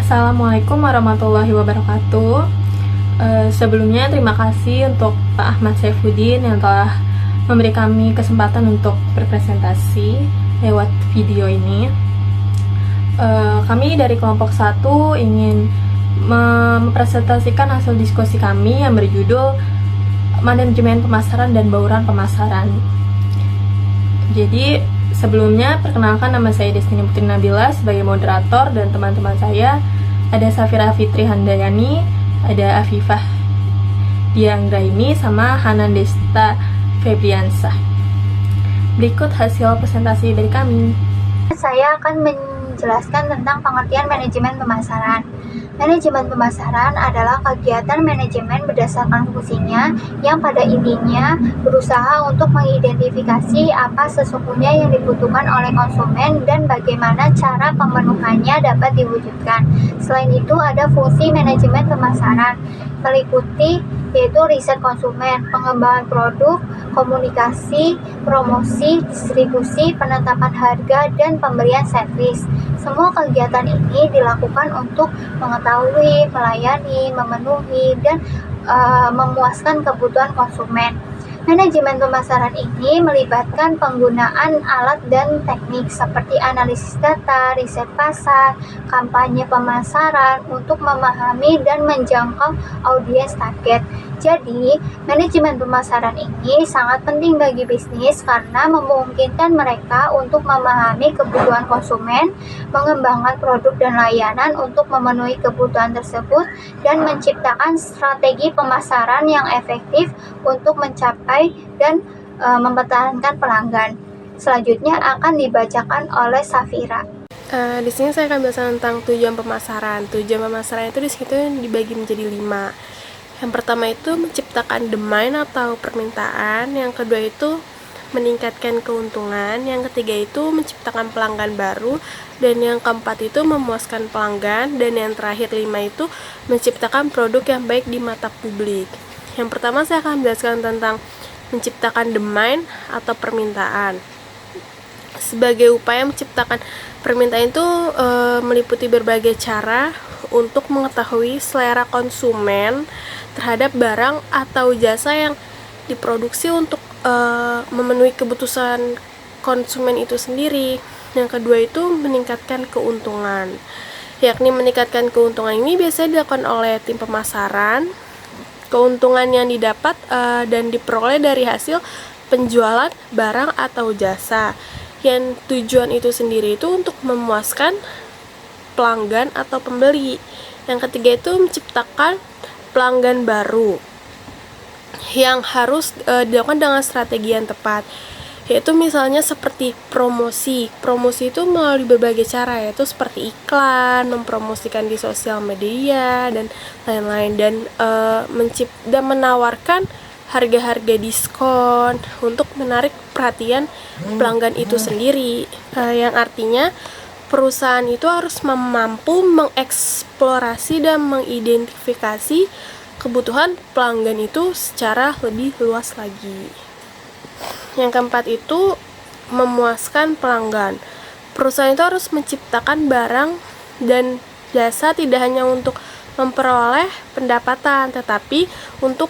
Assalamualaikum warahmatullahi wabarakatuh. Sebelumnya terima kasih untuk Pak Ahmad Saifuddin yang telah memberi kami kesempatan untuk berpresentasi lewat video ini. Kami dari kelompok 1 ingin mempresentasikan hasil diskusi kami yang berjudul Manajemen Pemasaran dan Bauran Pemasaran. Jadi sebelumnya, perkenalkan nama saya Destiny Putri Nabila sebagai moderator, dan teman-teman saya ada Safira Fitri Handayani, ada Afifah Dianggraini, sama Hanan Desta Febriansah. Berikut hasil presentasi dari kami. Saya akan menjelaskan tentang pengertian manajemen pemasaran. Manajemen pemasaran adalah kegiatan manajemen berdasarkan fungsinya yang pada intinya berusaha untuk mengidentifikasi apa sesungguhnya yang dibutuhkan oleh konsumen dan bagaimana cara pemenuhannya dapat diwujudkan. Selain itu, ada fungsi manajemen pemasaran meliputi yaitu riset konsumen, pengembangan produk, komunikasi, promosi, distribusi, penetapan harga, dan pemberian servis. Semua kegiatan ini dilakukan untuk mengetahui, melayani, memenuhi, dan memuaskan kebutuhan konsumen. Manajemen pemasaran ini melibatkan penggunaan alat dan teknik seperti analisis data, riset pasar, kampanye pemasaran untuk memahami dan menjangkau audiens target. Jadi, manajemen pemasaran ini sangat penting bagi bisnis karena memungkinkan mereka untuk memahami kebutuhan konsumen, mengembangkan produk dan layanan untuk memenuhi kebutuhan tersebut, dan menciptakan strategi pemasaran yang efektif untuk mencapai dan mempertahankan pelanggan. Selanjutnya akan dibacakan oleh Safira. Di sini saya akan bahas tentang tujuan pemasaran. Tujuan pemasaran itu di situ dibagi menjadi 5. Yang pertama itu menciptakan demand atau permintaan, yang kedua itu meningkatkan keuntungan, yang ketiga itu menciptakan pelanggan baru, dan yang keempat itu memuaskan pelanggan, dan yang terakhir 5 itu menciptakan produk yang baik di mata publik. Yang pertama saya akan menjelaskan tentang menciptakan demand atau permintaan. Sebagai upaya menciptakan permintaan itu meliputi berbagai cara untuk mengetahui selera konsumen terhadap barang atau jasa yang diproduksi untuk memenuhi kebutuhan konsumen itu sendiri. Yang kedua itu meningkatkan keuntungan, yakni meningkatkan keuntungan ini biasanya dilakukan oleh tim pemasaran. Keuntungan yang didapat dan diperoleh dari hasil penjualan barang atau jasa, yang tujuan itu sendiri itu untuk memuaskan pelanggan atau pembeli. Yang ketiga itu menciptakan pelanggan baru yang harus dilakukan dengan strategi yang tepat, yaitu misalnya seperti promosi. Promosi itu melalui berbagai cara, yaitu seperti iklan, mempromosikan di sosial media dan lain-lain, dan menawarkan harga-harga diskon untuk menarik perhatian pelanggan itu sendiri, yang artinya perusahaan itu harus mampu mengeksplorasi dan mengidentifikasi kebutuhan pelanggan itu secara lebih luas lagi. Yang keempat itu memuaskan pelanggan. Perusahaan itu harus menciptakan barang dan jasa tidak hanya untuk memperoleh pendapatan, tetapi untuk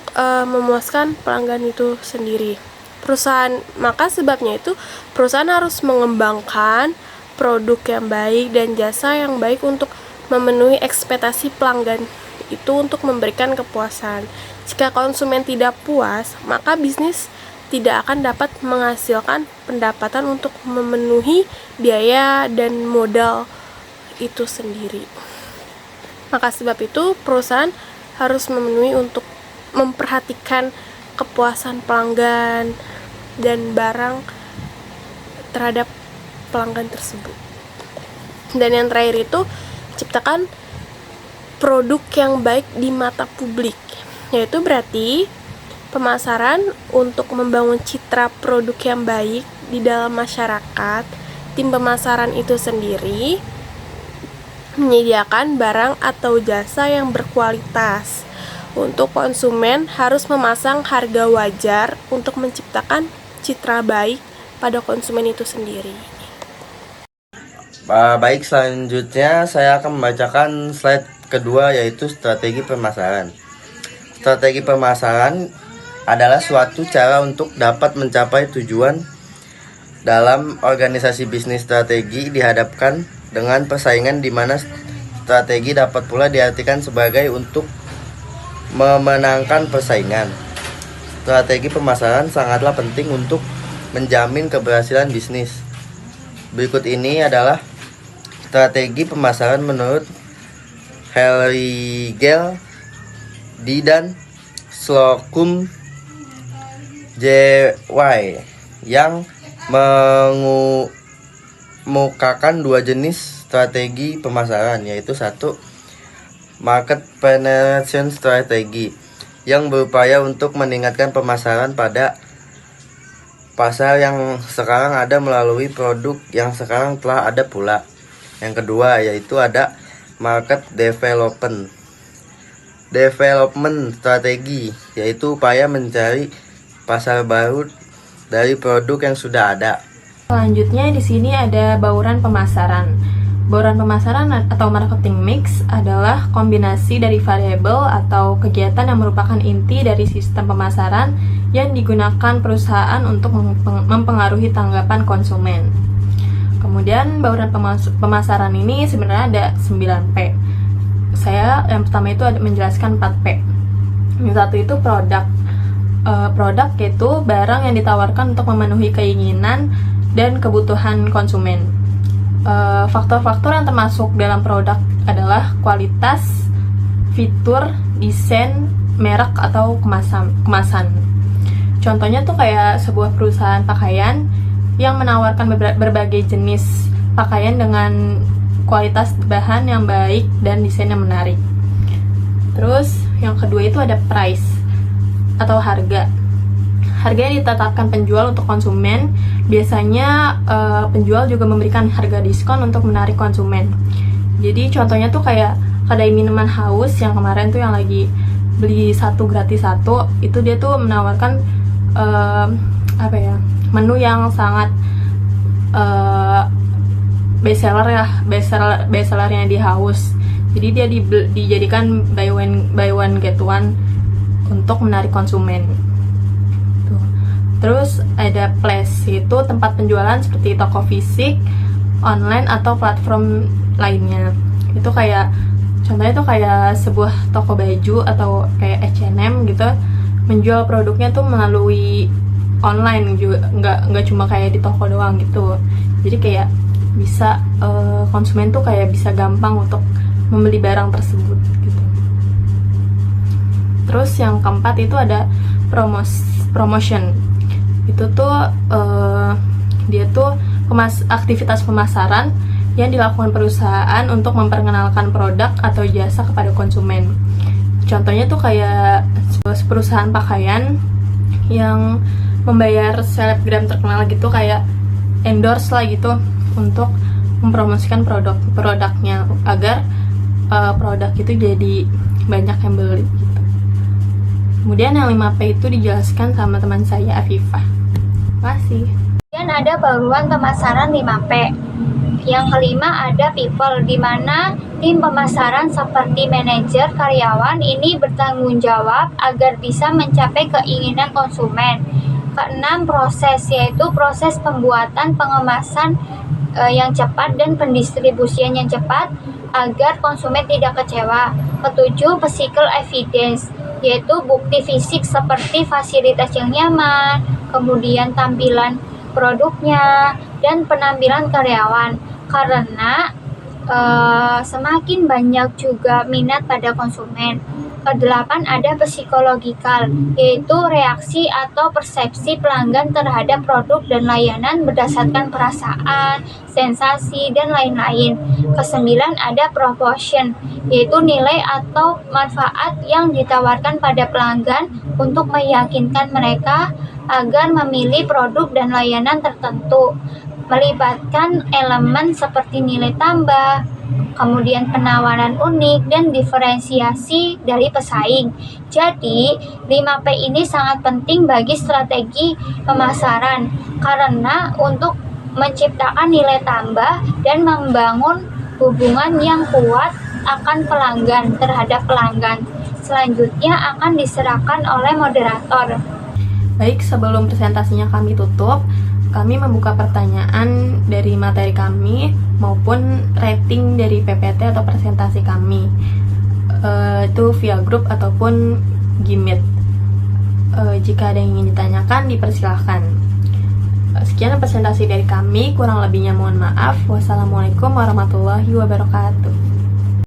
memuaskan pelanggan itu sendiri. Maka sebabnya itu perusahaan harus mengembangkan produk yang baik dan jasa yang baik untuk memenuhi ekspektasi pelanggan itu untuk memberikan kepuasan. Jika konsumen tidak puas, maka bisnis tidak akan dapat menghasilkan pendapatan untuk memenuhi biaya dan modal itu sendiri. Maka sebab itu perusahaan harus memenuhi untuk memperhatikan kepuasan pelanggan dan barang terhadap pelanggan tersebut. Dan yang terakhir itu ciptakan produk yang baik di mata publik, yaitu berarti pemasaran untuk membangun citra produk yang baik di dalam masyarakat. Tim pemasaran itu sendiri menyediakan barang atau jasa yang berkualitas. Untuk konsumen harus memasang harga wajar untuk menciptakan citra baik pada konsumen itu sendiri. Baik, selanjutnya saya akan membacakan slide kedua, yaitu strategi pemasaran. Strategi pemasaran adalah suatu cara untuk dapat mencapai tujuan. Dalam organisasi bisnis, strategi dihadapkan dengan persaingan di mana strategi dapat pula diartikan sebagai untuk memenangkan persaingan. Strategi pemasaran sangatlah penting untuk menjamin keberhasilan bisnis. Berikut ini adalah strategi pemasaran menurut Herigel, D. dan Slocum, J.Y. yang mengemukakan dua jenis strategi pemasaran, yaitu satu, market penetration strategy, yang berupaya untuk meningkatkan pemasaran pada pasar yang sekarang ada melalui produk yang sekarang telah ada pula. Yang kedua, yaitu ada market development strategi, yaitu upaya mencari pasar baru dari produk yang sudah ada. Selanjutnya di sini ada bauran pemasaran. Bauran pemasaran atau marketing mix adalah kombinasi dari variabel atau kegiatan yang merupakan inti dari sistem pemasaran yang digunakan perusahaan untuk mempengaruhi tanggapan konsumen. Kemudian bauran pemasaran ini sebenarnya ada 9P. Saya yang pertama itu ada menjelaskan 4P. Yang satu itu produk. Produk yaitu barang yang ditawarkan untuk memenuhi keinginan dan kebutuhan konsumen. Faktor-faktor yang termasuk dalam produk adalah kualitas, fitur, desain, merek atau kemasan. Contohnya tuh kayak sebuah perusahaan pakaian yang menawarkan berbagai jenis pakaian dengan kualitas bahan yang baik dan desain yang menarik. Terus yang kedua itu ada price atau harga. Harga yang ditetapkan penjual untuk konsumen. Biasanya penjual juga memberikan harga diskon untuk menarik konsumen. Jadi contohnya tuh kayak kedai minuman Haus yang kemarin tuh yang lagi beli 1 gratis 1, itu dia tuh menawarkan menu yang sangat bestsellernya di Haus. Jadi dia dijadikan buy one get one untuk menarik konsumen. Tuh. Terus ada place, itu tempat penjualan seperti toko fisik, online atau platform lainnya. Itu kayak contohnya tuh kayak sebuah toko baju atau kayak H&M gitu, menjual produknya tuh melalui online juga, nggak cuma kayak di toko doang gitu. Jadi kayak bisa konsumen tuh kayak bisa gampang untuk membeli barang tersebut gitu. Terus yang keempat itu ada promotion. Itu tuh dia tuh aktivitas pemasaran yang dilakukan perusahaan untuk memperkenalkan produk atau jasa kepada konsumen. Contohnya tuh kayak perusahaan pakaian yang membayar selebgram terkenal gitu, kayak endorse lah gitu untuk mempromosikan produknya agar produk itu jadi banyak yang beli gitu. Kemudian yang 5P itu dijelaskan sama teman saya Afifah. Terima kasih. Kemudian ada bauran pemasaran 5P. Yang kelima ada people, di mana tim pemasaran seperti manajer, karyawan ini bertanggung jawab agar bisa mencapai keinginan konsumen. Keenam, proses, yaitu proses pembuatan, pengemasan yang cepat dan pendistribusian yang cepat agar konsumen tidak kecewa. Ketujuh, physical evidence, yaitu bukti fisik seperti fasilitas yang nyaman, kemudian tampilan produknya, dan penampilan karyawan. Karena semakin banyak juga minat pada konsumen. Kedelapan ada psikologikal, yaitu reaksi atau persepsi pelanggan terhadap produk dan layanan berdasarkan perasaan, sensasi, dan lain-lain. Kesembilan ada proportion, yaitu nilai atau manfaat yang ditawarkan pada pelanggan untuk meyakinkan mereka agar memilih produk dan layanan tertentu, melibatkan elemen seperti nilai tambah, kemudian penawaran unik, dan diferensiasi dari pesaing. Jadi, 5P ini sangat penting bagi strategi pemasaran, karena untuk menciptakan nilai tambah dan membangun hubungan yang kuat akan pelanggan terhadap pelanggan. Selanjutnya akan diserahkan oleh moderator. Baik, sebelum presentasinya kami tutup, kami membuka pertanyaan dari materi kami maupun rating dari PPT atau presentasi kami. Itu via grup ataupun Gmeet. Jika ada yang ingin ditanyakan, dipersilahkan. Sekian presentasi dari kami, kurang lebihnya mohon maaf. Wassalamualaikum warahmatullahi wabarakatuh.